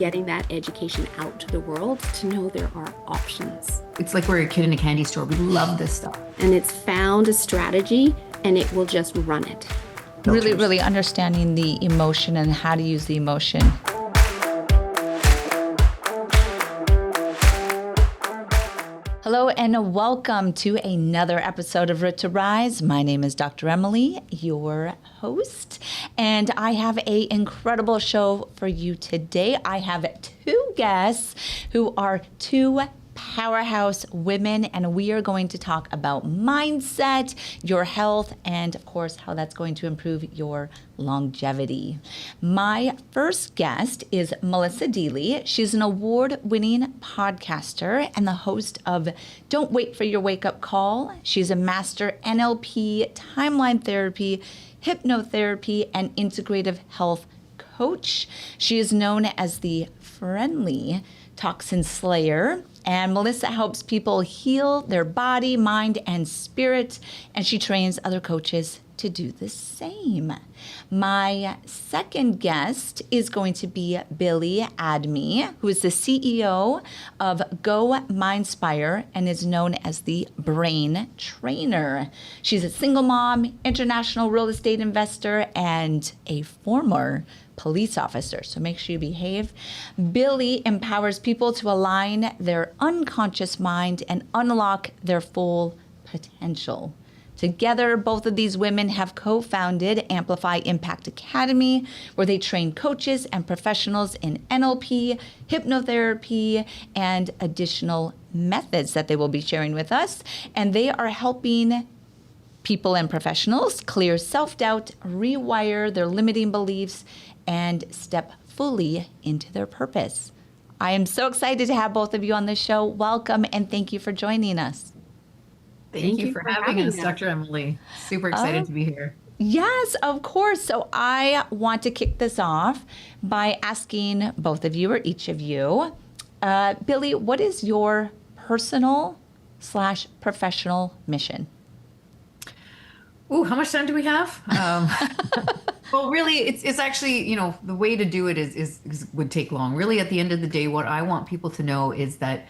getting that education out to the world to know there are options. It's like we're a kid in a candy store. We love this stuff. And it's found a strategy and it will just run it. Really, really understanding the emotion and how to use the emotion. Hello and welcome to another episode of Root to Rise. My name is Dr. Emily, your host, and I have an incredible show for you today. I have two guests who are two powerhouse women, and we are going to talk about mindset, your health, and of course, how that's going to improve your longevity. My first guest is Melissa and Billie. She's an award-winning podcaster and the host of Don't Wait for Your Wake-Up Call. She's a master NLP, timeline therapy, hypnotherapy, and integrative health coach. She is known as the friendly toxin slayer. And Melissa helps people heal their body, mind, and spirit, and she trains other coaches to do the same. My second guest is going to be Billie Aadmi, who is the CEO of Go Mindspire and is known as the brain trainer. She's a single mom, international real estate investor, and a former police officer, so make sure you behave. Billie empowers people to align their unconscious mind and unlock their full potential. Together, both of these women have co-founded Amplify Impact Academy, where they train coaches and professionals in NLP, hypnotherapy, and additional methods that they will be sharing with us. And they are helping people and professionals clear self-doubt, rewire their limiting beliefs, and step fully into their purpose. I am so excited to have both of you on the show. Welcome and thank you for joining us. Thank you for having us, Dr. Emily. Super excited to be here. Yes, of course. So I want to kick this off by asking both of you or each of you, Billie, what is your personal/professional mission? Ooh, how much time do we have? Well, really, it's actually, the way to do it would take long. Really, at the end of the day, what I want people to know is that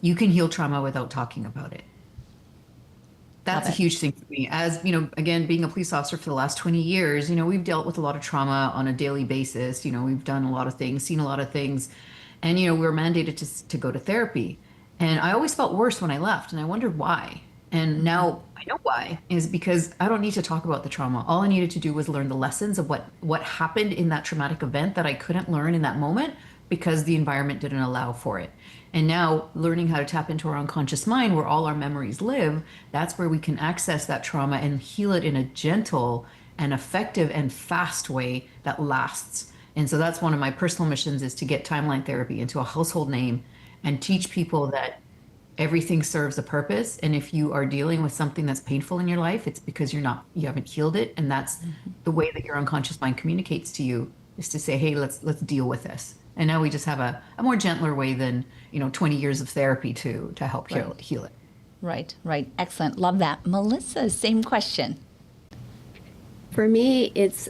you can heal trauma without talking about it. That's a huge thing for me. As, again, being a police officer for the last 20 years, we've dealt with a lot of trauma on a daily basis. We've done a lot of things, seen a lot of things. And, we were mandated to go to therapy. And I always felt worse when I left. And I wondered why. And now I know why, is because I don't need to talk about the trauma. All I needed to do was learn the lessons of what happened in that traumatic event that I couldn't learn in that moment because the environment didn't allow for it. And now learning how to tap into our unconscious mind where all our memories live, that's where we can access that trauma and heal it in a gentle and effective and fast way that lasts. And so that's one of my personal missions, is to get timeline therapy into a household name and teach people that everything serves a purpose. And if you are dealing with something that's painful in your life, it's because you haven't healed it. And that's the way that your unconscious mind communicates to you, is to say, hey, let's deal with this. And now we just have a more gentler way than, 20 years of therapy to help heal it. Right. Excellent. Love that. Melissa, same question. For me, it's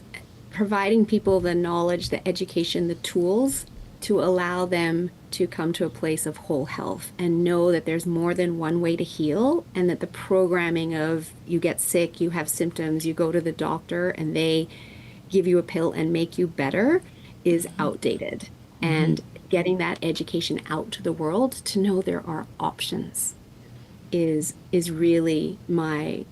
providing people the knowledge, the education, the tools to allow them to come to a place of whole health and know that there's more than one way to heal, and that the programming of you get sick, you have symptoms, you go to the doctor and they give you a pill and make you better is outdated. And getting that education out to the world to know there are options is really my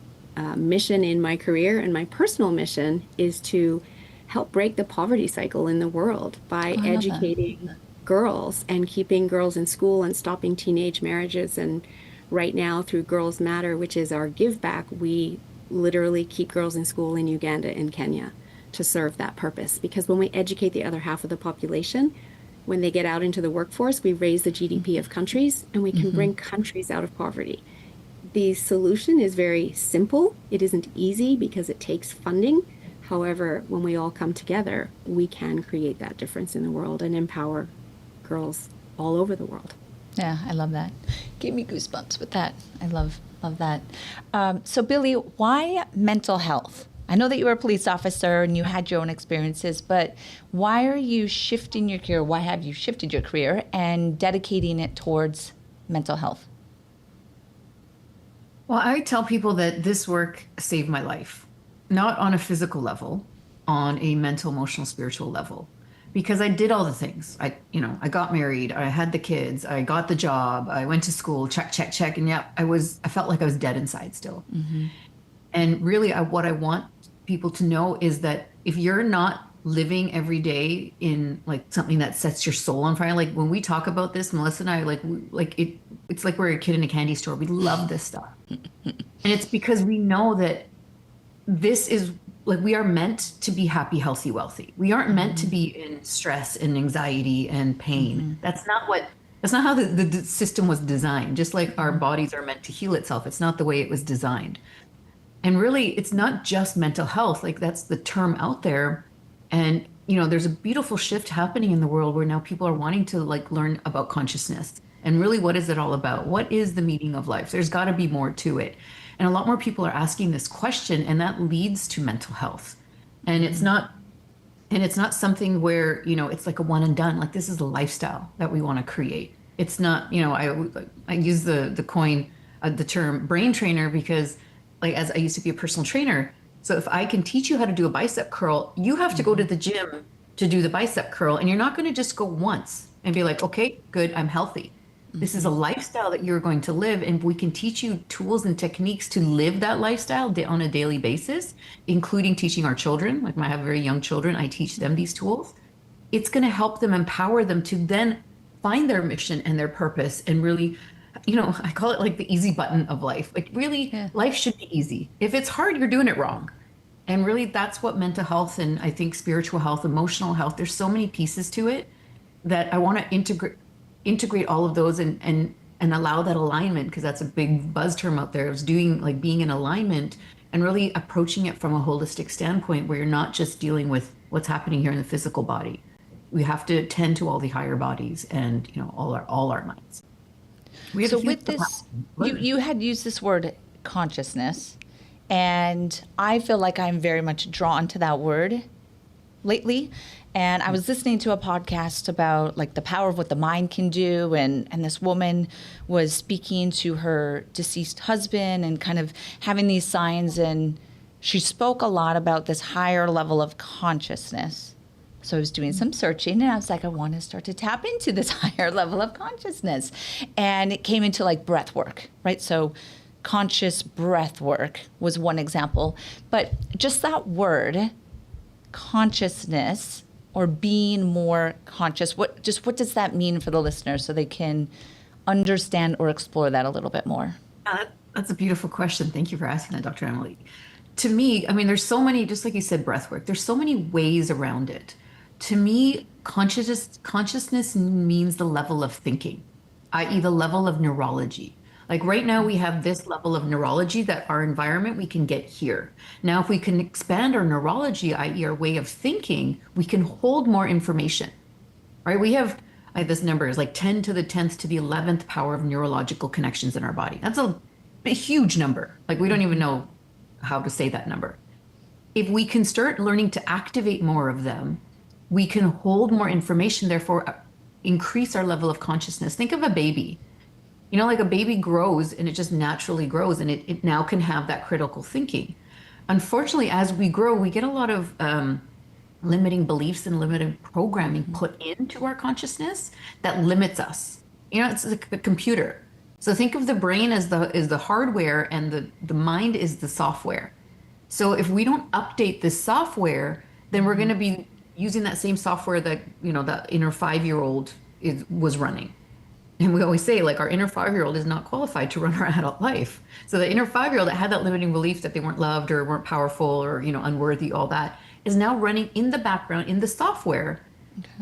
mission in my career. And my personal mission is to help break the poverty cycle in the world by educating girls and keeping girls in school and stopping teenage marriages. And right now, through Girls Matter, which is our give back, we literally keep girls in school in Uganda and Kenya to serve that purpose. Because when we educate the other half of the population, when they get out into the workforce, we raise the GDP of countries and we can bring countries out of poverty. The solution is very simple. It isn't easy because it takes funding. However, when we all come together, we can create that difference in the world and empower girls all over the world. Yeah, I love that. Gave me goosebumps with that. I love that. So Billie, why mental health? I know that you were a police officer and you had your own experiences, but why are you shifting your career? Why have you shifted your career and dedicating it towards mental health? Well, I tell people that this work saved my life, not on a physical level, on a mental, emotional, spiritual level, because I did all the things. I got married, I had the kids, I got the job, I went to school, check, check, check, and yeah, I felt like I was dead inside still. And really, what I want people to know is that if you're not living every day in like something that sets your soul on fire, like when we talk about this, Melissa and I, it's like we're a kid in a candy store. We love this stuff. And it's because we know that this is like, we are meant to be happy, healthy, wealthy. We aren't meant to be in stress and anxiety and pain. That's not how the system was designed. Just like our bodies are meant to heal itself. It's not the way it was designed. And really, it's not just mental health. Like, that's the term out there. And, there's a beautiful shift happening in the world where now people are wanting to like learn about consciousness. And really, what is it all about? What is the meaning of life? There's got to be more to it. And a lot more people are asking this question, and that leads to mental health. And it's not something where, it's like a one and done. Like, this is a lifestyle that we want to create. It's not, I use the term brain trainer because, like, as I used to be a personal trainer. So if I can teach you how to do a bicep curl, you have to go to the gym to do the bicep curl. And you're not going to just go once and be like, okay, good, I'm healthy. This is a lifestyle that you're going to live. And we can teach you tools and techniques to live that lifestyle on a daily basis, including teaching our children. Like, I have very young children. I teach them these tools. It's going to help them, empower them to then find their mission and their purpose and really, I call it like the easy button of life. Like, really, life should be easy. If it's hard, you're doing it wrong. And really, that's what mental health and I think spiritual health, emotional health, there's so many pieces to it that I want to integrate all of those and allow that alignment, because that's a big buzz term out there, is being in alignment and really approaching it from a holistic standpoint where you're not just dealing with what's happening here in the physical body. We have to tend to all the higher bodies and, all our minds. So with this, you had used this word consciousness, and I feel like I'm very much drawn to that word lately. And I was listening to a podcast about like the power of what the mind can do. And this woman was speaking to her deceased husband and kind of having these signs. And she spoke a lot about this higher level of consciousness. So I was doing some searching and I was like, I want to start to tap into this higher level of consciousness. And it came into like breath work, right? So conscious breath work was one example. But just that word, consciousness, or being more conscious, what does that mean for the listeners so they can understand or explore that a little bit more? That's a beautiful question. Thank you for asking that, Dr. Emily. To me, there's so many, just like you said, breath work, there's so many ways around it. To me, consciousness means the level of thinking, i.e. the level of neurology. Like right now we have this level of neurology that our environment, we can get here. Now, if we can expand our neurology, i.e. our way of thinking, we can hold more information, right? We have, this number is like 10 to the 10th to the 11th power of neurological connections in our body. That's a huge number. Like, we don't even know how to say that number. If we can start learning to activate more of them, we can hold more information, therefore increase our level of consciousness. Think of a baby. Like a baby grows and it just naturally grows, and it now can have that critical thinking. Unfortunately, as we grow, we get a lot of limiting beliefs and limited programming put into our consciousness that limits us. It's like a computer. So think of the brain as the hardware and the mind is the software. So if we don't update this software, then we're going to be using that same software that, that inner 5-year-old was running. And we always say, like, our inner 5-year-old is not qualified to run our adult life. So the inner 5-year-old that had that limiting belief that they weren't loved or weren't powerful or, unworthy, all that, is now running in the background in the software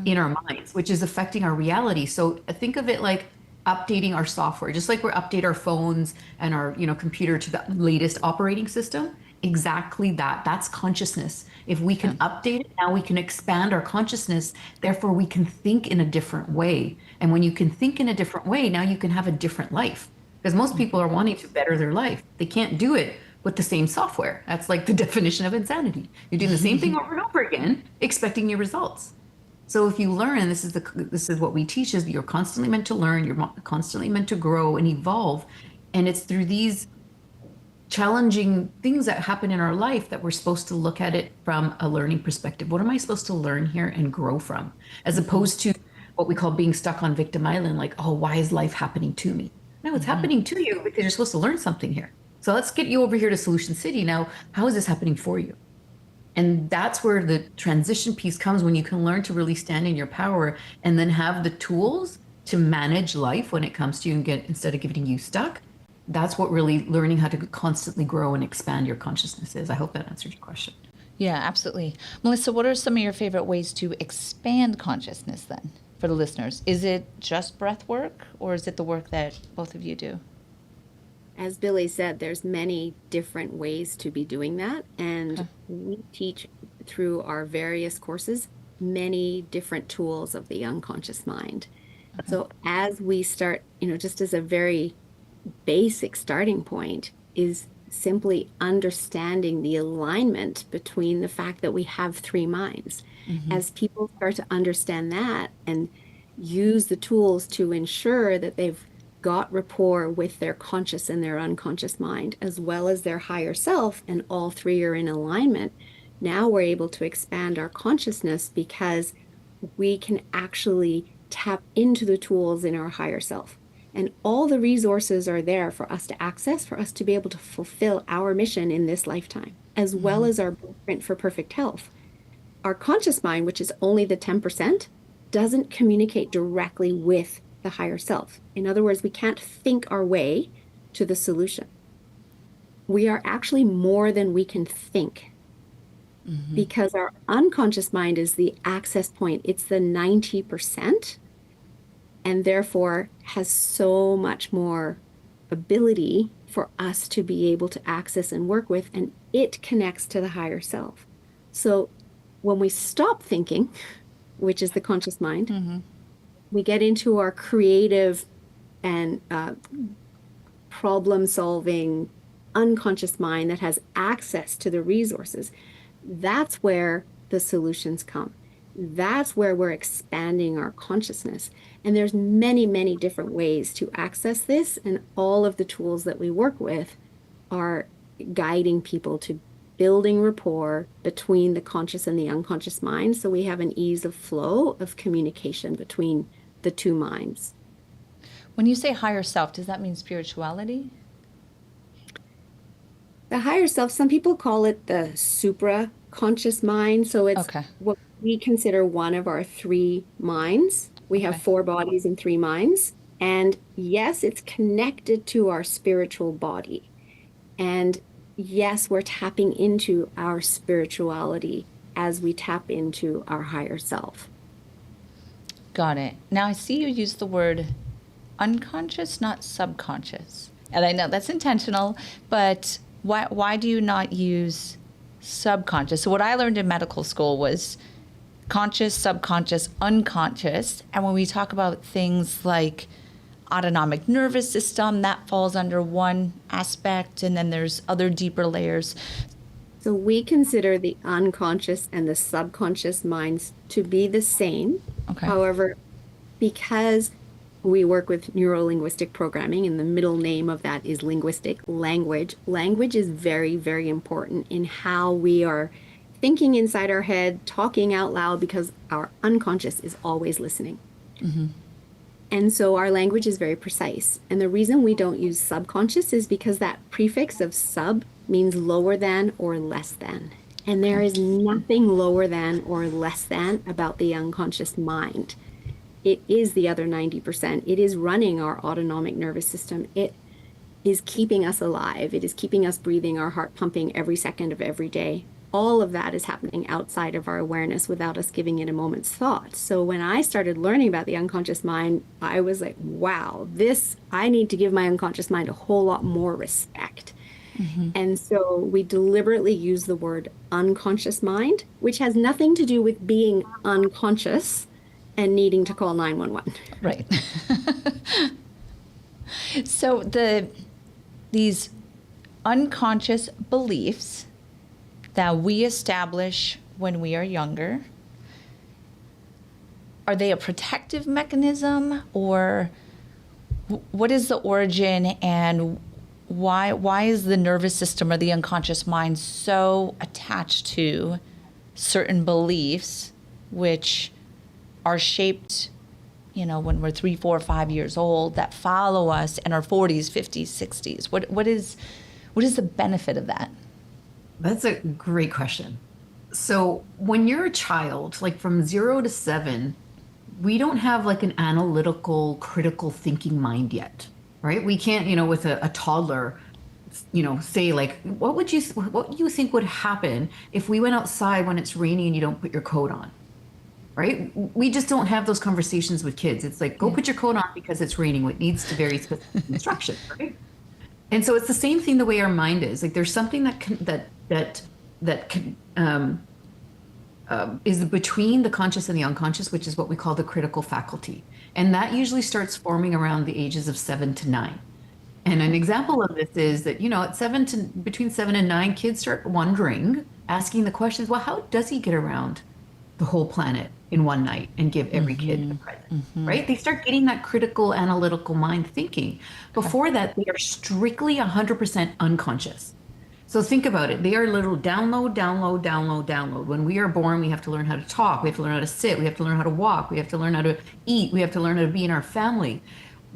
in our minds, which is affecting our reality. So think of it like updating our software, just like we update our phones and our, computer to the latest operating system. Exactly that. That's consciousness. If we can update it, now we can expand our consciousness. Therefore, we can think in a different way. And when you can think in a different way, now you can have a different life. Because most people are wanting to better their life. They can't do it with the same software. That's like the definition of insanity. You're doing the same thing over and over again, expecting new results. So if you learn, and this is what we teach, is you're constantly meant to learn, you're constantly meant to grow and evolve. And it's through these challenging things that happen in our life that we're supposed to look at it from a learning perspective. What am I supposed to learn here and grow from? As opposed to what we call being stuck on victim island, like, oh, why is life happening to me? No, it's happening to you because you're supposed to learn something here. So let's get you over here to Solution City. Now, how is this happening for you? And that's where the transition piece comes, when you can learn to really stand in your power and then have the tools to manage life when it comes to you and instead of getting you stuck. That's what really learning how to constantly grow and expand your consciousness is. I hope that answered your question. Yeah, absolutely. Melissa, what are some of your favorite ways to expand consciousness then for the listeners? Is it just breath work, or is it the work that both of you do? As Billie said, there's many different ways to be doing that. And we teach through our various courses many different tools of the unconscious mind. So as we start, just as a very basic starting point is simply understanding the alignment between the fact that we have three minds. As people start to understand that and use the tools to ensure that they've got rapport with their conscious and their unconscious mind, as well as their higher self, and all three are in alignment, now we're able to expand our consciousness because we can actually tap into the tools in our higher self. And all the resources are there for us to access, for us to be able to fulfill our mission in this lifetime, as well as our blueprint for perfect health. Our conscious mind, which is only the 10%, doesn't communicate directly with the higher self. In other words, we can't think our way to the solution. We are actually more than we can think, because our unconscious mind is the access point. It's the 90%, and therefore has so much more ability for us to be able to access and work with, and it connects to the higher self. So when we stop thinking, which is the conscious mind, we get into our creative and problem-solving unconscious mind that has access to the resources. That's where the solutions come. That's where we're expanding our consciousness. And there's many, many different ways to access this. And all of the tools that we work with are guiding people to building rapport between the conscious and the unconscious mind. So we have an ease of flow of communication between the two minds. When you say higher self, does that mean spirituality? The higher self, some people call it the supra-conscious mind. So it's what we consider one of our three minds. We have four bodies and three minds. And yes, it's connected to our spiritual body. And yes, we're tapping into our spirituality as we tap into our higher self. Got it. Now I see you use the word unconscious, not subconscious. And I know that's intentional, but why do you not use subconscious? So what I learned in medical school was conscious, subconscious, unconscious. And when we talk about things like autonomic nervous system, that falls under one aspect, and then there's other deeper layers. So we consider the unconscious and the subconscious minds to be the same. However, because we work with neuro-linguistic programming, and the middle name of that is linguistic language. Language is very, very important in how we are thinking inside our head, talking out loud, because our unconscious is always listening. And so our language is very precise. And the reason we don't use subconscious is because that prefix of sub means lower than or less than. And there is nothing lower than or less than about the unconscious mind. It is the other 90%. It is running our autonomic nervous system. It is keeping us alive. It is keeping us breathing, our heart pumping every second of every day. All of that is happening outside of our awareness without us giving it a moment's thought. So when I started learning about the unconscious mind, I was like, wow, I need to give my unconscious mind a whole lot more respect. And so we deliberately use the word unconscious mind, which has nothing to do with being unconscious and needing to call 911. Right. So these unconscious beliefs that we establish when we are younger. Are they a protective mechanism, or what is the origin, and why is the nervous system or the unconscious mind so attached to certain beliefs which are shaped, when we're 3, 4, 5 years old, that follow us in our 40s, 50s, 60s? What is the benefit of that? That's a great question. So when you're a child, like from 0 to 7, we don't have like an analytical, critical thinking mind yet, right? We can't, with a toddler, say like, what do you think would happen if we went outside when it's raining and you don't put your coat on, right? We just don't have those conversations with kids. It's like, go put your coat on because it's raining. It needs to very specific instruction, right? And so it's the same thing the way our mind is. Like there's something is between the conscious and the unconscious, which is what we call the critical faculty. And that usually starts forming around the ages of 7 to 9. And an example of this is that, between 7 and 9, kids start wondering, asking the questions, well, how does he get around the whole planet in one night and give every kid a present, right? They start getting that critical, analytical mind thinking. Before that, they are strictly 100% unconscious. So think about it. They are little download. When we are born, we have to learn how to talk. We have to learn how to sit. We have to learn how to walk. We have to learn how to eat. We have to learn how to be in our family.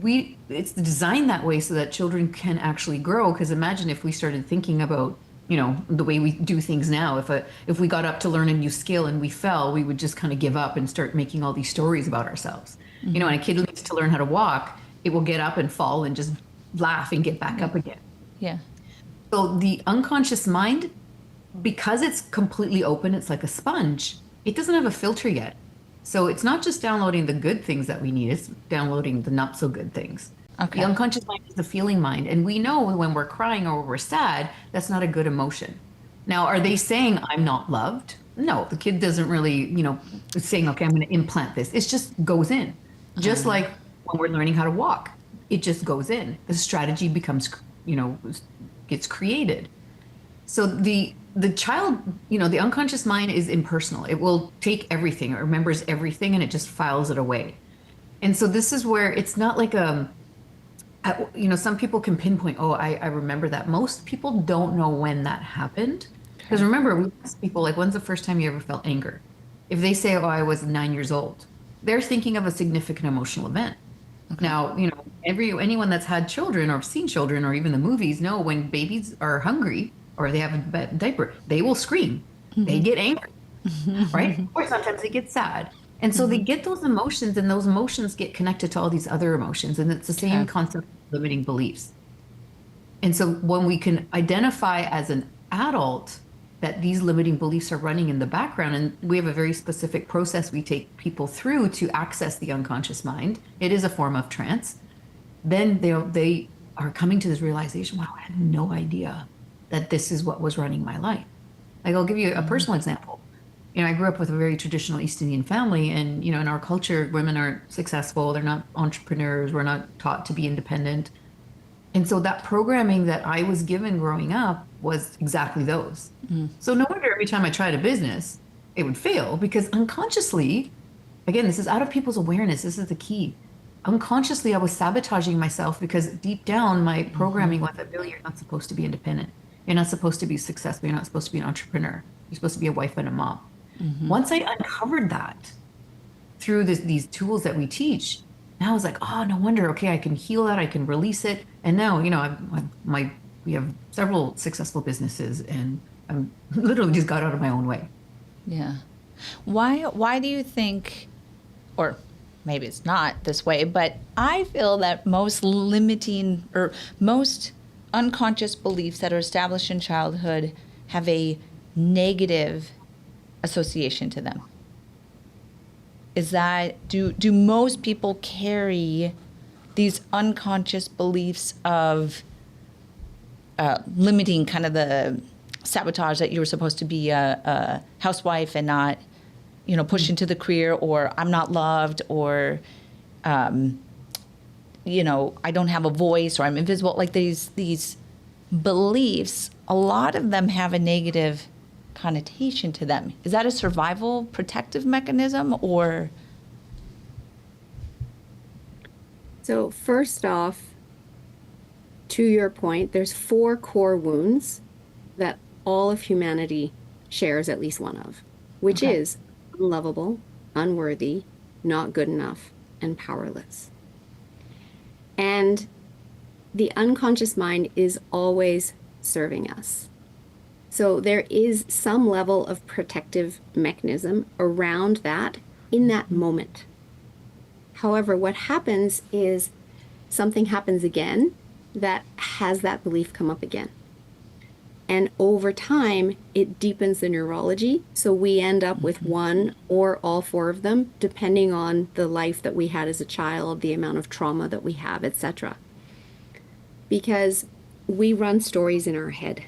It's designed that way so that children can actually grow. Because imagine if we started thinking about, the way we do things now. If we got up to learn a new skill and we fell, we would just kind of give up and start making all these stories about ourselves. When a kid needs to learn how to walk, it will get up and fall and just laugh and get back up again. Yeah. So the unconscious mind, because it's completely open, it's like a sponge, it doesn't have a filter yet. So it's not just downloading the good things that we need, it's downloading the not so good things. Okay. The unconscious mind is the feeling mind. And we know when we're crying or we're sad, that's not a good emotion. Now, are they saying I'm not loved? No, the kid doesn't really, saying, okay, I'm going to implant this. It just goes in. Just like when we're learning how to walk, it just goes in. The strategy becomes, gets created. So the child, the unconscious mind is impersonal. It will take everything, it remembers everything, and it just files it away. And so this is where it's not like some people can pinpoint, I remember that. Most people don't know when that happened. Because remember, we ask people, like, when's the first time you ever felt anger? If they say, I was 9 years old, they're thinking of a significant emotional event. Okay. Now, anyone that's had children or seen children or even the movies know when babies are hungry or they have a diaper, they will scream. They get angry, right? Or sometimes they get sad. And so they get those emotions, and those emotions get connected to all these other emotions. And it's the same concept of limiting beliefs. And so when we can identify as an adult that these limiting beliefs are running in the background, and we have a very specific process we take people through to access the unconscious mind, it is a form of trance, then they are coming to this realization, wow, I had no idea that this is what was running my life. Like, I'll give you a personal example. I grew up with a very traditional East Indian family, and, in our culture, women aren't successful. They're not entrepreneurs. We're not taught to be independent. And so that programming that I was given growing up was exactly those. So no wonder every time I tried a business, it would fail, because unconsciously, again, this is out of people's awareness. This is the key. Unconsciously, I was sabotaging myself, because deep down, my programming was that, Billie, you're not supposed to be independent. You're not supposed to be successful. You're not supposed to be an entrepreneur. You're supposed to be a wife and a mom. Once I uncovered that through these tools that we teach, now I was like, no wonder. Okay, I can heal that. I can release it. And now, we have several successful businesses, and I'm literally just got out of my own way. Yeah. Why do you think, or maybe it's not this way, but I feel that most limiting or most unconscious beliefs that are established in childhood have a negative association to them? Is that, do most people carry these unconscious beliefs of limiting kind of the sabotage that you were supposed to be a housewife and not, push into the career, or I'm not loved, or, I don't have a voice, or I'm invisible, like these beliefs, a lot of them have a negative connotation to them. Is that a survival protective mechanism or? So first off, to your point, there's 4 core wounds that all of humanity shares at least one of, which Okay. is unlovable, unworthy, not good enough, and powerless. And the unconscious mind is always serving us. So there is some level of protective mechanism around that in that moment. However, what happens is something happens again that has that belief come up again. And over time, it deepens the neurology. So we end up with one or all 4 of them, depending on the life that we had as a child, the amount of trauma that we have, etc. Because we run stories in our head.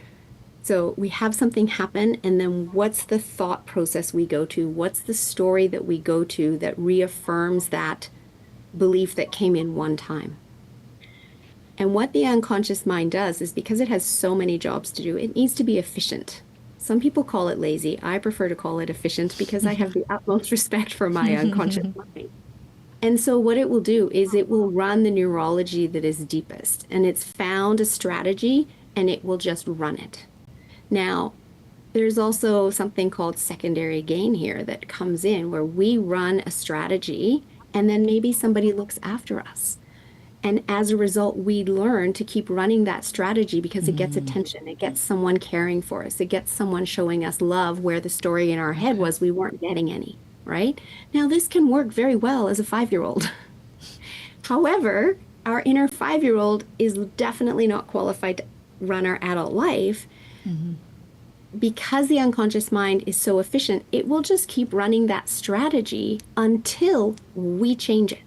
So we have something happen, and then what's the thought process we go to? What's the story that we go to that reaffirms that belief that came in one time? And what the unconscious mind does is, because it has so many jobs to do, it needs to be efficient. Some people call it lazy. I prefer to call it efficient because I have the utmost respect for my unconscious mind. And so what it will do is it will run the neurology that is deepest, and it's found a strategy and it will just run it. Now, there's also something called secondary gain here that comes in, where we run a strategy and then maybe somebody looks after us. And as a result, we learn to keep running that strategy because it gets attention. It gets someone caring for us. It gets someone showing us love, where the story in our head was we weren't getting any, right? Now, this can work very well as a 5-year-old. However, our inner 5-year-old is definitely not qualified to run our adult life. Because the unconscious mind is so efficient, it will just keep running that strategy until we change it.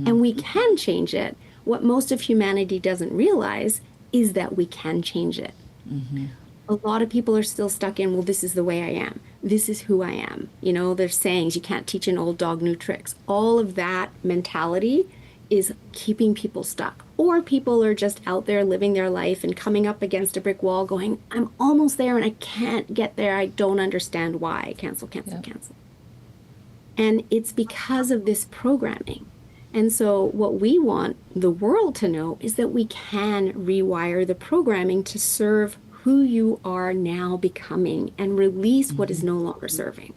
And we can change it. What most of humanity doesn't realize is that we can change it. A lot of people are still stuck in, well, this is the way I am. This is who I am. You know, there's sayings, you can't teach an old dog new tricks. All of that mentality is keeping people stuck. Or people are just out there living their life and coming up against a brick wall going, I'm almost there and I can't get there. I don't understand why. Cancel, cancel, cancel. And it's because of this programming. And so what we want the world to know is that we can rewire the programming to serve who you are now becoming and release what is no longer serving.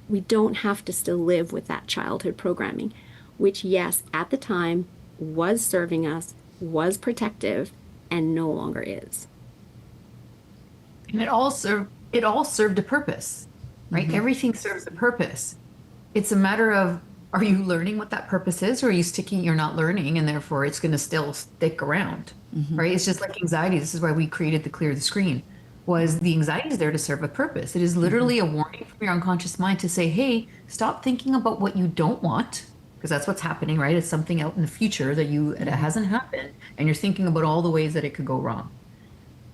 We don't have to still live with that childhood programming, which, yes, at the time was serving us, was protective, and no longer is. And it all served a purpose, right? Everything serves a purpose. It's a matter of, are you learning what that purpose is, or are you you're not learning, and therefore it's going to still stick around, right? It's just like anxiety. This is why we created the Clear the Screen, was the anxiety is there to serve a purpose. It is literally a warning from your unconscious mind to say, hey, stop thinking about what you don't want, because that's what's happening, right? It's something out in the future that it hasn't happened, and you're thinking about all the ways that it could go wrong.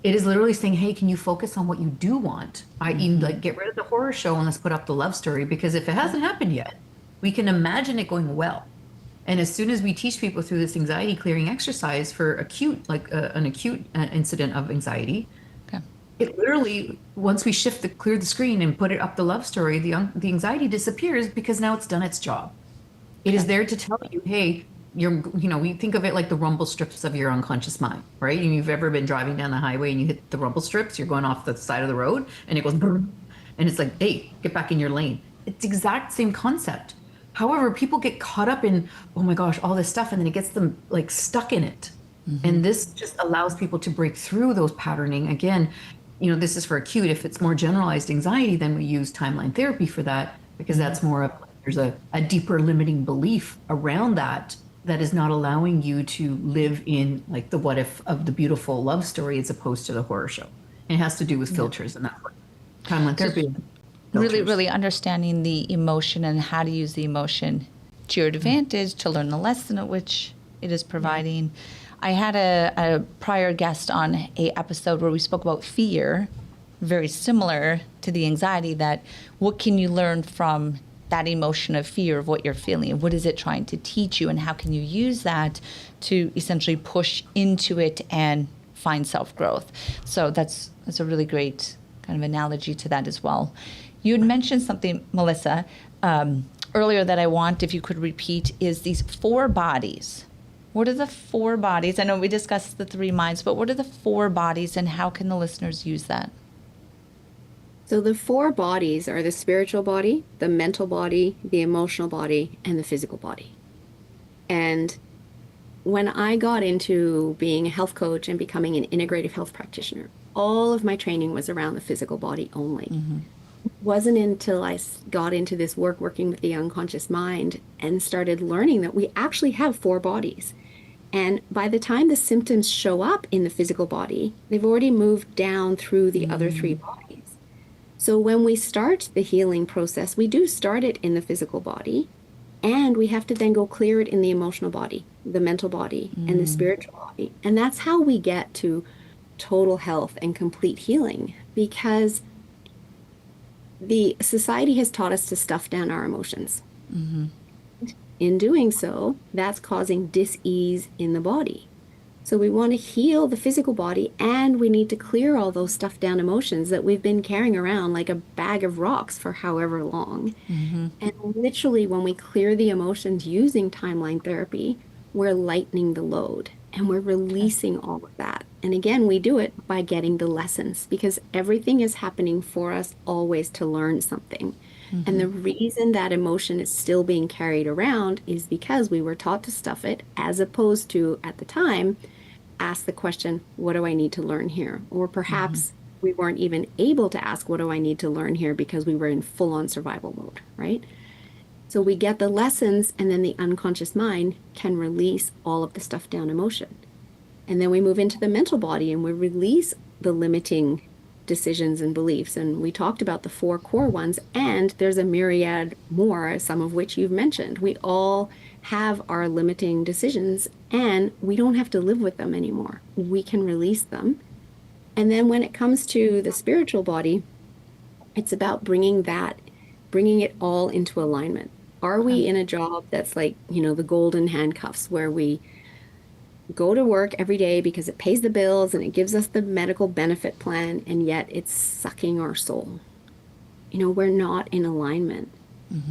It is literally saying, hey, can you focus on what you do want? I.e., like, get rid of the horror show and let's put up the love story, because if it hasn't happened yet, we can imagine it going well. And as soon as we teach people through this anxiety clearing exercise for an acute incident of anxiety, it literally, once we clear the screen and put it up the love story, the anxiety disappears, because now it's done its job. It is there to tell you, hey, we think of it like the rumble strips of your unconscious mind, right? And you've ever been driving down the highway and you hit the rumble strips, you're going off the side of the road and it goes, brrr, and it's like, hey, get back in your lane. It's the exact same concept. However, people get caught up in, oh my gosh, all this stuff, and then it gets them like stuck in it. And this just allows people to break through those patterning. Again, this is for acute. If it's more generalized anxiety, then we use timeline therapy for that, because that's more of, there's a deeper limiting belief around that is not allowing you to live in like the what if of the beautiful love story as opposed to the horror show. And it has to do with filters and that. Timeline therapy. Really understanding the emotion and how to use the emotion to your advantage to learn the lesson at which it is providing. I had a prior guest on a episode where we spoke about fear, very similar to the anxiety, that what can you learn from that emotion of fear of what you're feeling? What is it trying to teach you, and how can you use that to essentially push into it and find self-growth. So that's a really great kind of analogy to that as well. You had mentioned something, Melissa, earlier that I want, if you could repeat, is these 4 bodies. What are the 4 bodies? I know we discussed the 3 minds, but what are the 4 bodies and how can the listeners use that? So the 4 bodies are the spiritual body, the mental body, the emotional body, and the physical body. And when I got into being a health coach and becoming an integrative health practitioner, all of my training was around the physical body only. It wasn't until I got into this work working with the unconscious mind and started learning that we actually have 4 bodies. And by the time the symptoms show up in the physical body, they've already moved down through the other 3 bodies. So when we start the healing process, we do start it in the physical body, and we have to then go clear it in the emotional body, the mental body, and the spiritual body. And that's how we get to total health and complete healing, because the society has taught us to stuff down our emotions. In doing so, that's causing dis-ease in the body. So we want to heal the physical body, and we need to clear all those stuffed down emotions that we've been carrying around like a bag of rocks for however long. And literally, when we clear the emotions using timeline therapy, we're lightening the load and we're releasing all of that. And again, we do it by getting the lessons, because everything is happening for us always to learn something. And the reason that emotion is still being carried around is because we were taught to stuff it, as opposed to, at the time, ask the question, what do I need to learn here? Or perhaps we weren't even able to ask, what do I need to learn here, because we were in full-on survival mode, right? So we get the lessons, and then the unconscious mind can release all of the stuff down emotion. And then we move into the mental body and we release the limiting decisions and beliefs. And we talked about the 4 core ones, and there's a myriad more, some of which you've mentioned. We all have our limiting decisions, and we don't have to live with them anymore. We can release them. And then when it comes to the spiritual body, it's about bringing it all into alignment. Are we in a job that's like, the golden handcuffs, where we go to work every day because it pays the bills and it gives us the medical benefit plan, and yet it's sucking our soul? We're not in alignment.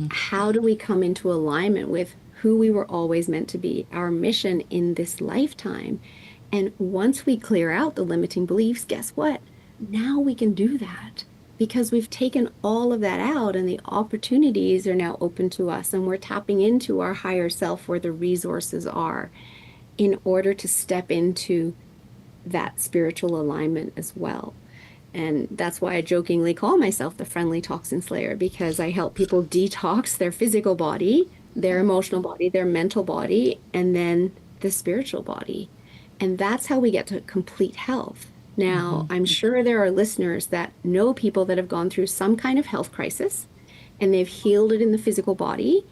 How do we come into alignment with who we were always meant to be, our mission in this lifetime? And once we clear out the limiting beliefs, guess what? Now we can do that, because we've taken all of that out, and the opportunities are now open to us, and we're tapping into our higher self where the resources are, in order to step into that spiritual alignment as well. And that's why I jokingly call myself the friendly toxin slayer, because I help people detox their physical body, their emotional body, their mental body, and then the spiritual body. And that's how we get to complete health. Now, I'm sure there are listeners that know people that have gone through some kind of health crisis, and they've healed it in the physical body.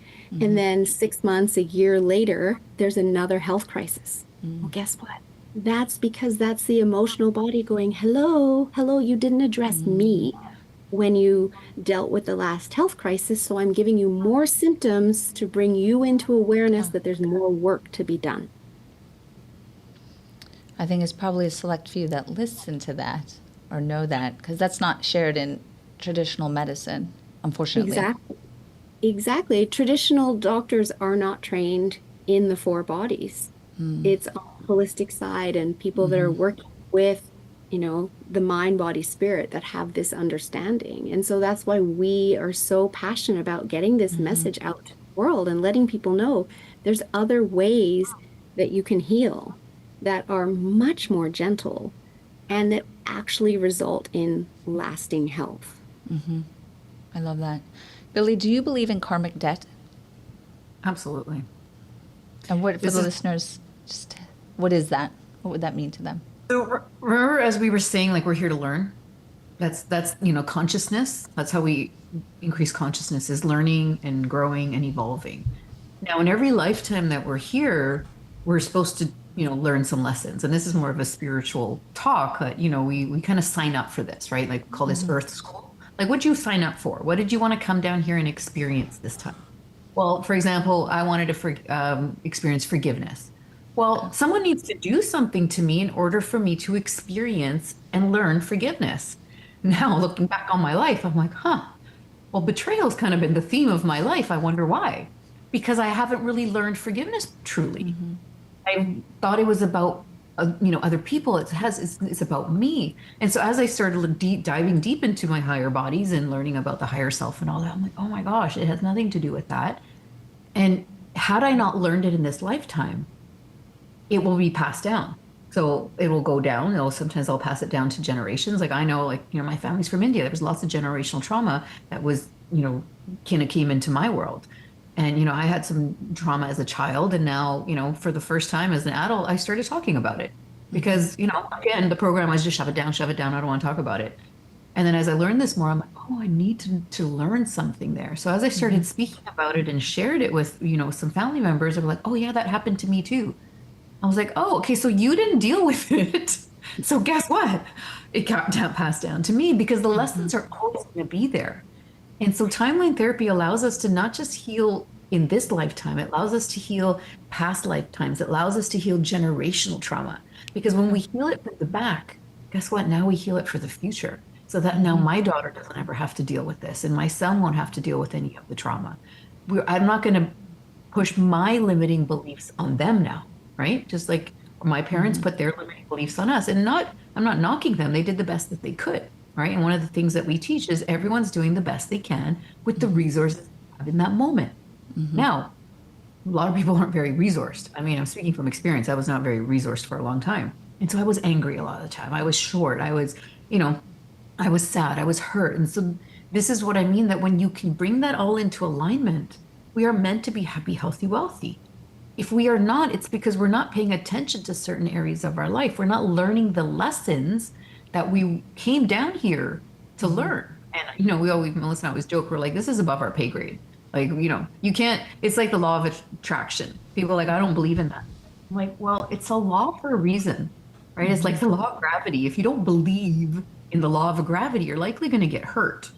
And then 6 months, a year later, there's another health crisis. Well, guess what? That's because that's the emotional body going, hello, you didn't address me when you dealt with the last health crisis. So I'm giving you more symptoms to bring you into awareness that there's more work to be done. I think it's probably a select few that listen to that or know that, because that's not shared in traditional medicine, unfortunately. Exactly. Traditional doctors are not trained in the 4 bodies. It's on the holistic side, and people that are working with, the mind, body, spirit, that have this understanding. And so that's why we are so passionate about getting this message out to the world and letting people know there's other ways that you can heal that are much more gentle and that actually result in lasting health. I love that. Billie, do you believe in karmic debt? Absolutely. And what, for the listeners, just what is that? What would that mean to them? So remember, as we were saying, like, we're here to learn. That's consciousness. That's how we increase consciousness, is learning and growing and evolving. Now, in every lifetime that we're here, we're supposed to, learn some lessons. And this is more of a spiritual talk that, we kind of sign up for this, right? Like, we call this Earth School. Like, what did you sign up for? What did you want to come down here and experience this time? Well, for example, I wanted to experience forgiveness. Well, someone needs to do something to me in order for me to experience and learn forgiveness. Now, looking back on my life, I'm like, well, betrayal's kind of been the theme of my life. I wonder why. Because I haven't really learned forgiveness truly. I thought it was about other people. It's about me. And so as I started diving deep into my higher bodies and learning about the higher self and all that, I'm like, oh my gosh, it has nothing to do with that. And had I not learned it in this lifetime, it will be passed down. So it will go down. Sometimes I'll pass it down to generations. Like I know, my family's from India. There was lots of generational trauma that was, kind of came into my world. And, I had some trauma as a child. And now, for the first time as an adult, I started talking about it because, again, the program was just shove it down. I don't want to talk about it. And then as I learned this more, I'm like, oh, I need to learn something there. So as I started speaking about it and shared it with, some family members, they were like, oh, yeah, that happened to me too. I was like, oh, okay, so you didn't deal with it. So guess what? It got passed down to me because the lessons are always going to be there. And so timeline therapy allows us to not just heal in this lifetime, it allows us to heal past lifetimes. It allows us to heal generational trauma. Because when we heal it from the back, guess what? Now we heal it for the future. So that now my daughter doesn't ever have to deal with this and my son won't have to deal with any of the trauma. I'm not going to push my limiting beliefs on them now. Right? Just like my parents put their limiting beliefs on us I'm not knocking them. They did the best that they could. Right. And one of the things that we teach is everyone's doing the best they can with the resources they have in that moment. Now, a lot of people aren't very resourced. I mean, I'm speaking from experience. I was not very resourced for a long time. And so I was angry a lot of the time. I was short. I was, I was sad. I was hurt. And so this is what I mean, that when you can bring that all into alignment, we are meant to be happy, healthy, wealthy. If we are not, it's because we're not paying attention to certain areas of our life. We're not learning the lessons that we came down here to learn. And, Melissa and I always joke, we're like, this is above our pay grade. Like, you can't, it's like the law of attraction. People are like, I don't believe in that. I'm like, well, it's a law for a reason, right? It's like the law of gravity. If you don't believe in the law of gravity, you're likely going to get hurt.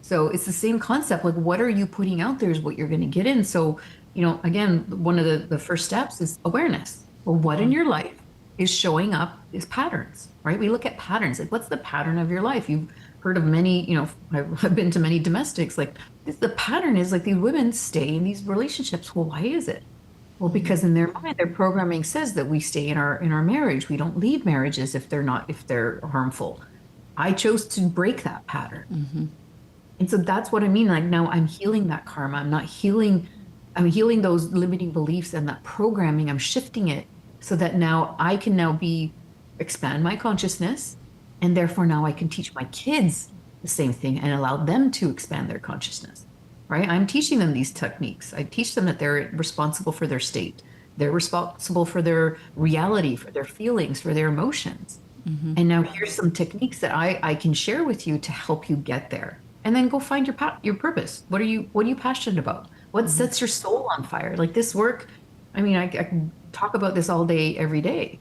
So it's the same concept. Like, what are you putting out there is what you're going to get in. So, again, one of the first steps is awareness. Well, what in your life is showing up is patterns, right? We look at patterns. Like, what's the pattern of your life? You've heard of many, I've been to many domestics. Like, the pattern is like these women stay in these relationships. Well, why is it? Well, because in their mind, their programming says that we stay in our marriage. We don't leave marriages if they're harmful. I chose to break that pattern. And so that's what I mean. Like, now I'm healing that karma. I'm healing those limiting beliefs and that programming. I'm shifting it so that now I can expand my consciousness. And therefore now I can teach my kids the same thing and allow them to expand their consciousness, right? I'm teaching them these techniques. I teach them that they're responsible for their state. They're responsible for their reality, for their feelings, for their emotions. And now here's some techniques that I can share with you to help you get there. And then go find your purpose. What are you passionate about? What sets your soul on fire? Like this work, I mean, I can talk about this all day, every day,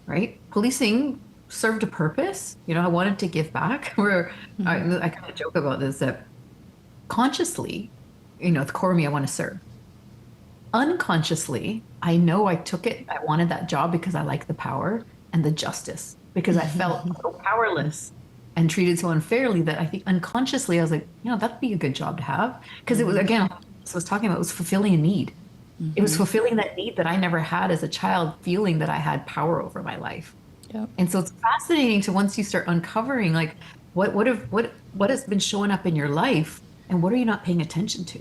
right? Policing served a purpose. I wanted to give back. Where I kind of joke about this, that consciously, at the core of me, I want to serve. Unconsciously, I know I took it. I wanted that job because I like the power and the justice, because I felt so powerless and treated so unfairly that I think unconsciously I was like, that'd be a good job to have. Because it was, again, I was talking about, it was fulfilling a need. It was fulfilling that need that I never had as a child, feeling that I had power over my life. Yep. And so it's fascinating to, once you start uncovering, like, what has been showing up in your life and what are you not paying attention to?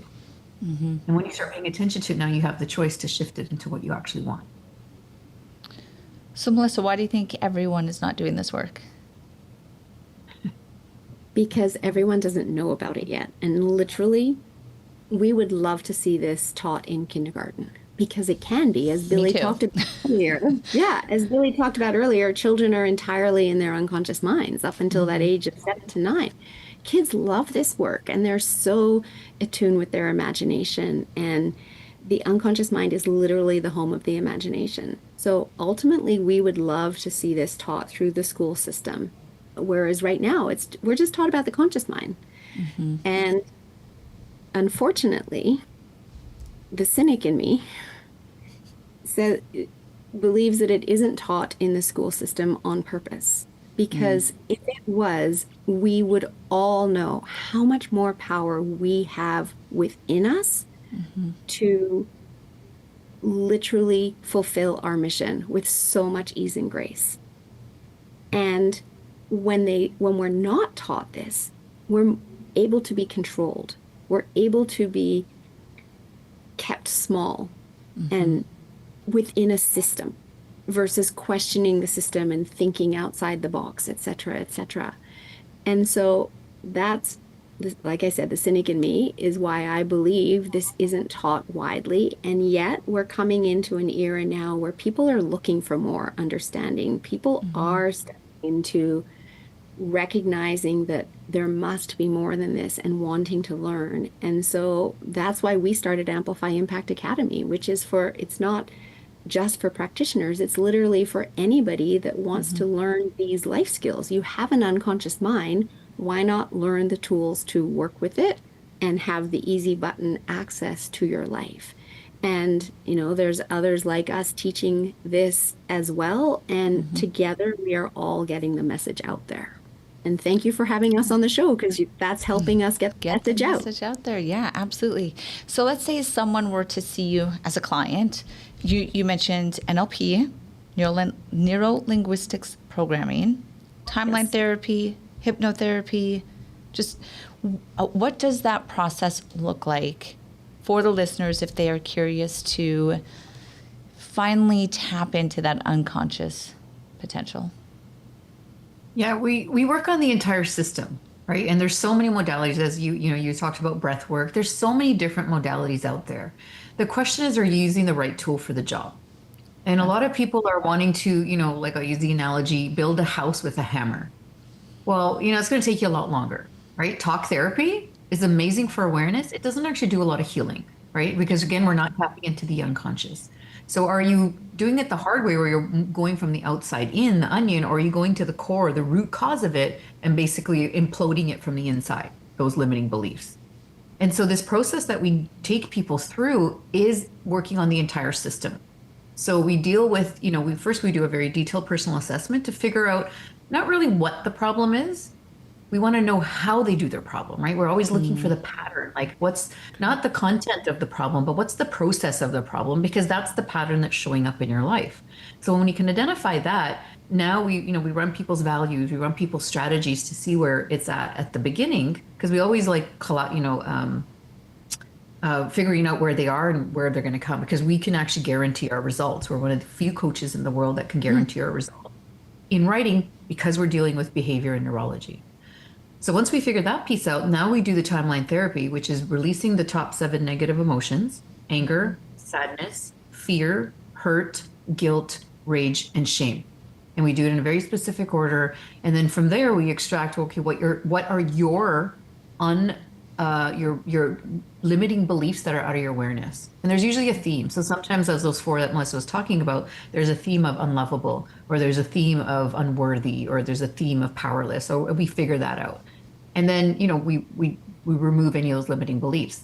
And when you start paying attention to it, now you have the choice to shift it into what you actually want. So Melissa, why do you think everyone is not doing this work? Because everyone doesn't know about it yet. And literally, we would love to see this taught in kindergarten, because it can be, as Billie talked about earlier. Yeah, as Billie talked about earlier, children are entirely in their unconscious minds up until that age of 7 to 9. Kids love this work, and they're so attuned with their imagination. And the unconscious mind is literally the home of the imagination. So ultimately, we would love to see this taught through the school system. Whereas right now, we're just taught about the conscious mind. And unfortunately, the cynic in me believes that it isn't taught in the school system on purpose. Because if it was, we would all know how much more power we have within us to literally fulfill our mission with so much ease and grace. And when we're not taught this, we're able to be controlled. We're able to be kept small and within a system versus questioning the system and thinking outside the box, et cetera, et cetera. And so that's, like I said, the cynic in me is why I believe this isn't taught widely. And yet we're coming into an era now where people are looking for more understanding. People are stepping into recognizing that there must be more than this and wanting to learn. And so that's why we started Amplify Impact Academy, which is it's not just for practitioners, it's literally for anybody that wants to learn these life skills. You have an unconscious mind, why not learn the tools to work with it and have the easy button access to your life? And, there's others like us teaching this as well. And together we are all getting the message out there. And thank you for having us on the show, because that's helping us get the message out there. Yeah, absolutely. So let's say someone were to see you as a client. You mentioned NLP, neuro-linguistics programming, timeline therapy, hypnotherapy. Just what does that process look like for the listeners if they are curious to finally tap into that unconscious potential? Yeah, we work on the entire system, right? And there's so many modalities, as you talked about breath work. There's so many different modalities out there. The question is, are you using the right tool for the job? And a lot of people are wanting to, like I'll use the analogy, build a house with a hammer. Well, it's going to take you a lot longer, right? Talk therapy is amazing for awareness. It doesn't actually do a lot of healing, right? Because again, we're not tapping into the unconscious. So are you doing it the hard way, where you're going from the outside in, the onion, or are you going to the core, the root cause of it, and basically imploding it from the inside, those limiting beliefs? And so this process that we take people through is working on the entire system. So we deal with, we do a very detailed personal assessment to figure out not really what the problem is. We want to know how they do their problem, right? We're always looking for the pattern, like what's not the content of the problem, but what's the process of the problem, because that's the pattern that's showing up in your life. So when you can identify that, now we run people's values, we run people's strategies to see where it's at the beginning, because we always figuring out where they are and where they're going to come, because we can actually guarantee our results. We're one of the few coaches in the world that can guarantee our results in writing, because we're dealing with behavior and neurology. So once we figure that piece out, now we do the timeline therapy, which is releasing the top 7 negative emotions: anger, sadness, fear, hurt, guilt, rage, and shame. And we do it in a very specific order. And then from there, we extract, okay, what are your limiting beliefs that are out of your awareness. And there's usually a theme. So sometimes, as those 4 that Melissa was talking about, there's a theme of unlovable, or there's a theme of unworthy, or there's a theme of powerless. So we figure that out. And then, we remove any of those limiting beliefs.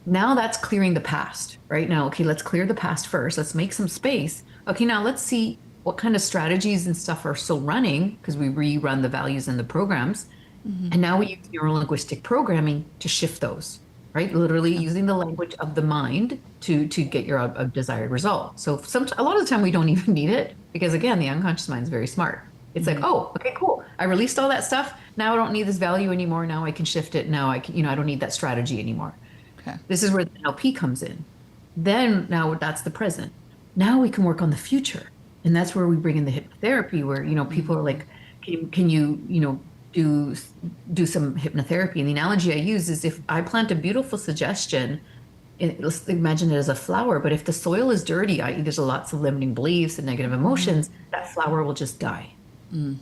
Now that's clearing the past, right? Now, okay, let's clear the past first. Let's make some space. Okay, now let's see what kind of strategies and stuff are still running, because we rerun the values and the programs. And now we use neuro-linguistic programming to shift those, right? Literally using the language of the mind to get your desired result. So a lot of the time we don't even need it, because again, the unconscious mind is very smart. It's like, oh, okay, cool. I released all that stuff. Now I don't need this value anymore. Now I can shift it. Now I can, I don't need that strategy anymore. Okay. This is where the NLP comes in. Then now that's the present. Now we can work on the future. And that's where we bring in the hypnotherapy, where, people are like, can you, do some hypnotherapy. And the analogy I use is, if I plant a beautiful suggestion, let's imagine it as a flower, but if the soil is dirty, i.e. there's lots of limiting beliefs and negative emotions, that flower will just die.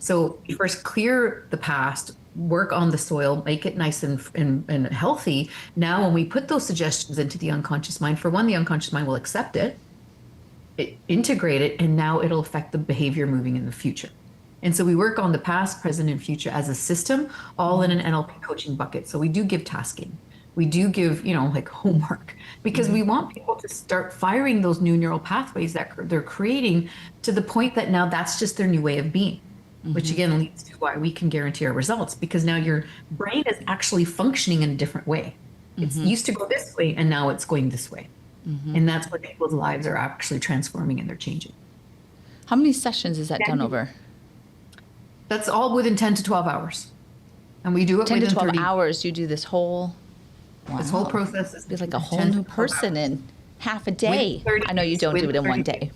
So you first clear the past, work on the soil, make it nice and healthy. Now, when we put those suggestions into the unconscious mind, for one, the unconscious mind will accept it, integrate it, and now it'll affect the behavior moving in the future. And so we work on the past, present, and future as a system, all in an NLP coaching bucket. So we do give tasking. we do give, like homework, because we want people to start firing those new neural pathways that they're creating to the point that now that's just their new way of being, which again leads to why we can guarantee our results, because now your brain is actually functioning in a different way. It's used to go this way and now it's going this way. And that's what people's lives are actually transforming and they're changing. How many sessions is that done over? That's all within 10 to 12 hours. And we do it 10 to within 12 30 hours. You do this whole, This whole process is be like a whole 10 to new 12 person hours. in half a day. 30 I know you don't do it in 30 one day.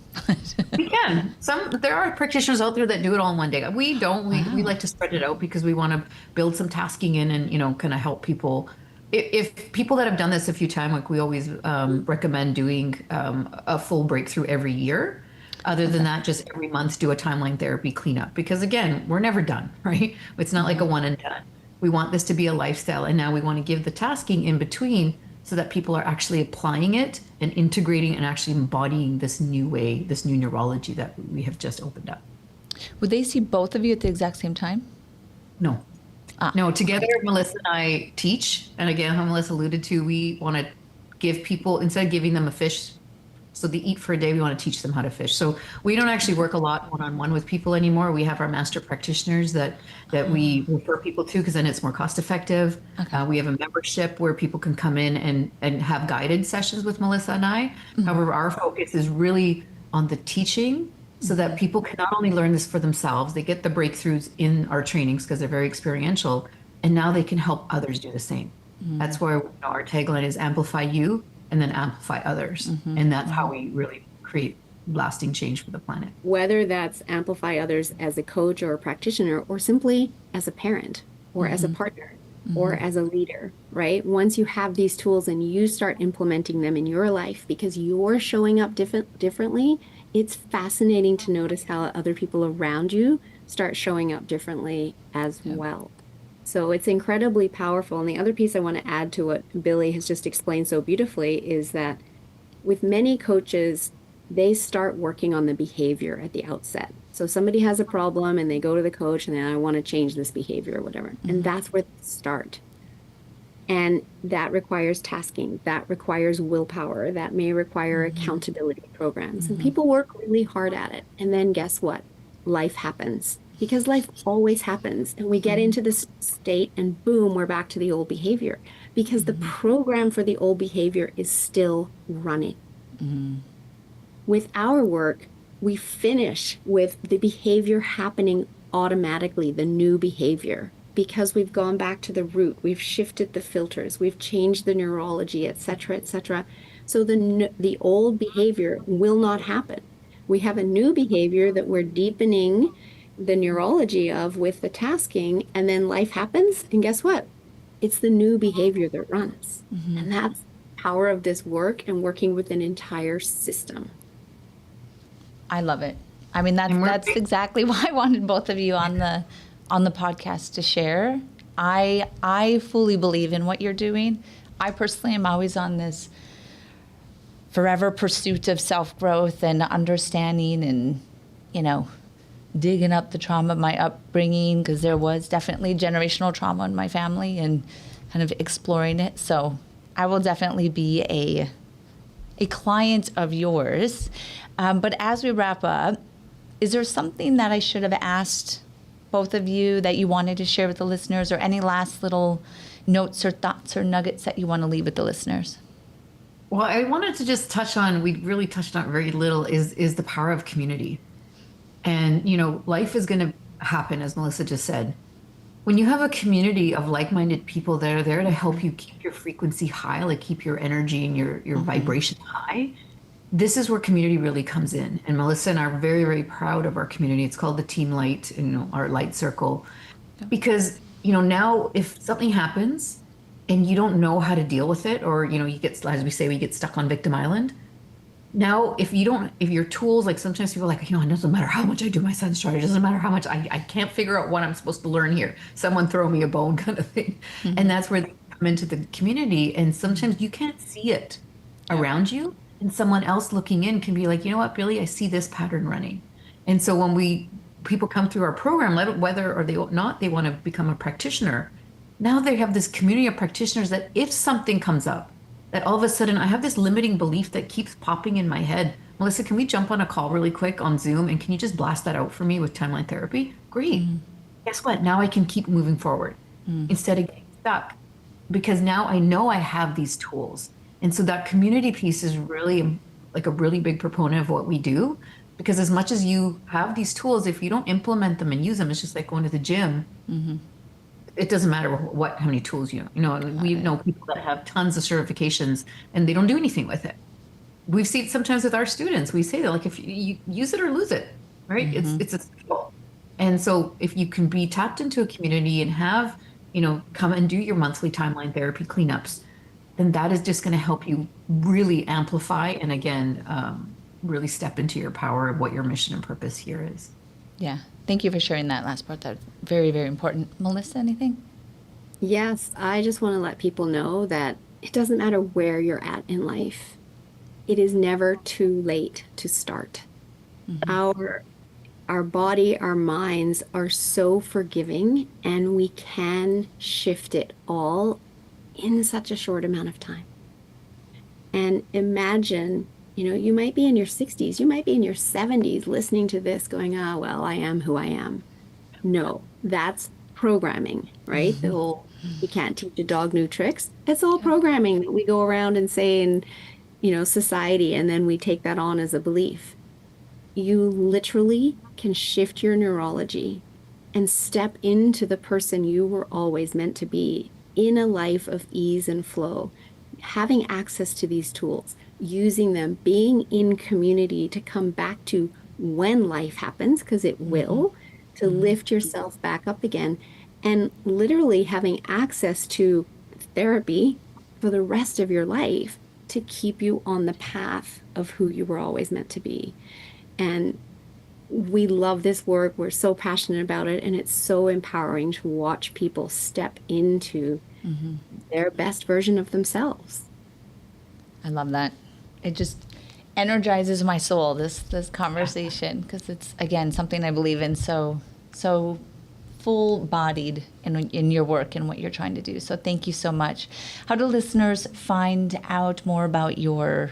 We can. There are practitioners out there that do it all in one day. We don't. We like to spread it out because we want to build some tasking in and, kind of help people. If people that have done this a few times, like we always recommend doing a full breakthrough every year. Other than that, just every month do a timeline therapy cleanup, because again, we're never done, right? It's not like a one and done. We want this to be a lifestyle, and now we want to give the tasking in between so that people are actually applying it and integrating and actually embodying this new way, this new neurology that we have just opened up. Would they see both of you at the exact same time? No. No, together, Melissa and I teach. And again, how Melissa alluded to, we want to give people, instead of giving them a fish, so they eat for a day, we want to teach them how to fish. So we don't actually work a lot one-on-one with people anymore. We have our master practitioners that we refer people to, because then it's more cost effective. Okay. We have a membership where people can come in and have guided sessions with Melissa and I. However, our focus is really on the teaching, so that people can not only learn this for themselves, they get the breakthroughs in our trainings because they're very experiential, and now they can help others do the same. That's where our tagline is amplify you and then amplify others. And that's how we really create lasting change for the planet. Whether that's amplify others as a coach or a practitioner, or simply as a parent or as a partner or as a leader, right? Once you have these tools and you start implementing them in your life because you're showing up differently, it's fascinating to notice how other people around you start showing up differently as well. So it's incredibly powerful. And the other piece I want to add to what Billie has just explained so beautifully is that with many coaches, they start working on the behavior at the outset. So somebody has a problem and they go to the coach and then I want to change this behavior or whatever. And that's where they start. And that requires tasking, that requires willpower, that may require accountability programs. And people work really hard at it. And then guess what? Life happens, because life always happens. And we get into this state and boom, we're back to the old behavior, because the program for the old behavior is still running. With our work, we finish with the behavior happening automatically, the new behavior, because we've gone back to the root, we've shifted the filters, we've changed the neurology, et cetera, et cetera. So the old behavior will not happen. We have a new behavior that we're deepening the neurology of with the tasking, and then life happens, and guess what? It's the new behavior that runs. And that's the power of this work and working with an entire system. I love it. I mean, that's exactly why I wanted both of you on the podcast to share. I fully believe in what you're doing. I personally am always on this forever pursuit of self-growth and understanding and, digging up the trauma of my upbringing, because there was definitely generational trauma in my family, and kind of exploring it. So I will definitely be a client of yours. But as we wrap up, is there something that I should have asked both of you that you wanted to share with the listeners, or any last little notes or thoughts or nuggets that you want to leave with the listeners? Well, I wanted to just touch on, we really touched on very little, is the power of community. And, life is going to happen, as Melissa just said. When you have a community of like-minded people that are there to help you keep your frequency high, like keep your energy and your vibration high, this is where community really comes in. And Melissa and I are very, very proud of our community. It's called the Team Light, our light circle. Because, now if something happens and you don't know how to deal with it, or, you get, as we say, we get stuck on victim island. Now, if your tools, like sometimes people are like, it doesn't matter how much I do my sun's chart, it doesn't matter how much, I can't figure out what I'm supposed to learn here. Someone throw me a bone kind of thing. And that's where they come into the community. And sometimes you can't see it around you. And someone else looking in can be like, you know what, Billie, I see this pattern running. And so when people come through our program, whether or they want to become a practitioner, now they have this community of practitioners that if something comes up, that all of a sudden I have this limiting belief that keeps popping in my head. Melissa, can we jump on a call really quick on Zoom and can you just blast that out for me with timeline therapy? Great. Guess what? Now I can keep moving forward instead of getting stuck because now I know I have these tools. And so that community piece is really like a really big proponent of what we do because as much as you have these tools, if you don't implement them and use them, it's just like going to the gym. It doesn't matter how many tools you know. You know, we know people that have tons of certifications and they don't do anything with it. We've seen sometimes with our students, we say that like if you use it or lose it, right? It's a skill. And so if you can be tapped into a community and have, you know, come and do your monthly timeline therapy cleanups, then that is just going to help you really amplify and again, really step into your power of what your mission and purpose here is. Yeah. Thank you for sharing that last part. That's very, very important. Melissa, anything? Yes, I just want to let people know that it doesn't matter where you're at in life. It is never too late to start. Our body, our minds are so forgiving and we can shift it all in such a short amount of time. And imagine, you know, you might be in your 60s, you might be in your 70s listening to this going, oh, well, I am who I am. No, that's programming, right? The whole, you can't teach a dog new tricks. It's all programming that we go around and say in, you know, society, and then we take that on as a belief. You literally can shift your neurology and step into the person you were always meant to be in a life of ease and flow, having access to these tools, using them, being in community to come back to when life happens, because it will, to lift yourself back up again, and literally having access to therapy for the rest of your life to keep you on the path of who you were always meant to be. And we love this work. We're so passionate about it. And it's so empowering to watch people step into their best version of themselves. I love that. It just energizes my soul, this conversation, because it's, again, something I believe in so full-bodied in your work and what you're trying to do. So thank you so much. How do listeners find out more about your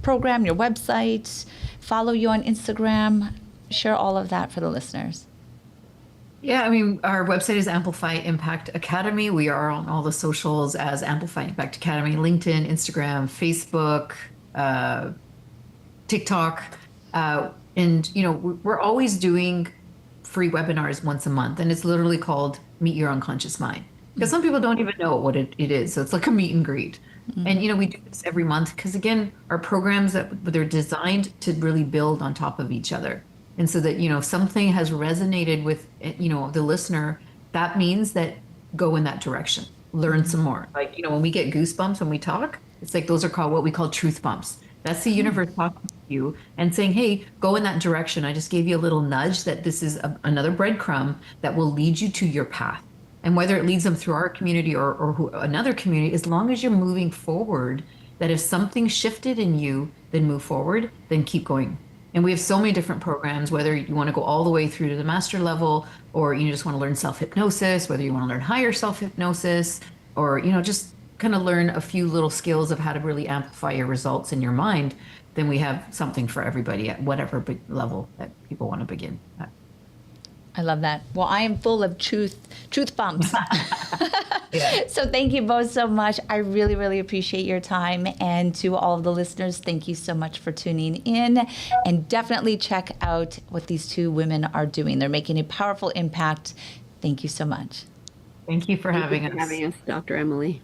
program, your website, follow you on Instagram? Share all of that for the listeners. Yeah, I mean, our website is Amplify Impact Academy. We are on all the socials as Amplify Impact Academy, LinkedIn, Instagram, Facebook, TikTok. And, you know, we're always doing free webinars once a month. And it's literally called Meet Your Unconscious Mind. Because some people don't even know what it is. So it's like a meet and greet. And, you know, we do this every month because, again, our programs, they're designed to really build on top of each other. And so that, you know, if something has resonated with, you know, the listener, that means that go in that direction, learn some more. Like, you know, when we get goosebumps when we talk, it's like those are called what we call truth bumps. That's the universe talking to you and saying, hey, go in that direction. I just gave you a little nudge that this is another breadcrumb that will lead you to your path. And whether it leads them through our community or another community, as long as you're moving forward, that if something shifted in you, then move forward, then keep going. And we have so many different programs, whether you want to go all the way through to the master level, or you just want to learn self-hypnosis, whether you want to learn higher self-hypnosis, or, you know, just kind of learn a few little skills of how to really amplify your results in your mind, then we have something for everybody at whatever level that people want to begin at. I love that. Well, I am full of truth bumps. Yeah. So thank you both so much. I really, really appreciate your time. And to all of the listeners, thank you so much for tuning in. And definitely check out what these two women are doing. They're making a powerful impact. Thank you so much. Thank you for having us. Dr. Emily.